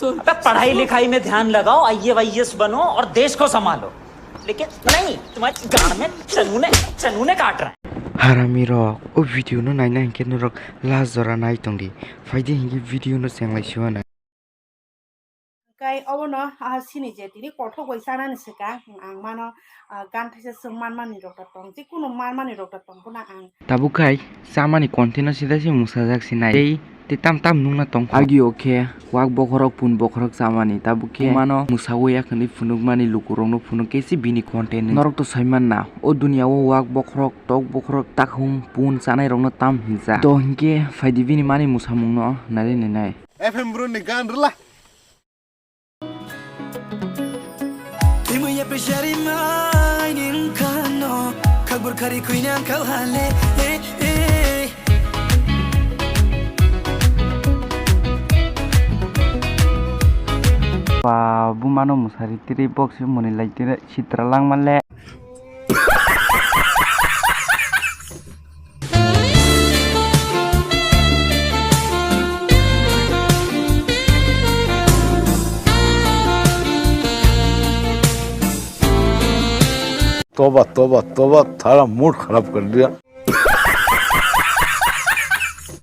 अबे पढ़ाई लिखाई में ध्यान लगाओ, आईएएस बनो और देश को संभालो। लेकिन नहीं, तुम्हारी गांड में चनूने काट रहा है। Harami rok, o video no naina hinke no rok last jora nai tongdi. Faide hinke video no senglai siwana. Kai obono sini je tini kothok bai sana ni seka ang mano gan thaise sengman mani rok ta tong jikuno man mani rok ta tong kuna ang Tabukai, samani container sida si musajak sinai. Ei, te tam nungna tong. Agi okay, wak bokhorok pun bokhorok samani. Tabuke mano musawo ya khani funuk mani lukurong no funuk kesi bini container. Norok to saiman na. O dunia wo wak bokhorok tok bokhorok takhum pun sanai rong no tam hinsa. To hinke faidi bini mani musamung no nare nenai. FM bro ni gan rela. Timuye peshari mai ninkano kagbur kari kuinyang kalhale Pa bumano musari tiri box moni lai tiri citralang male. तोबा तोबा तोबा थारा mood खराब कर दिया।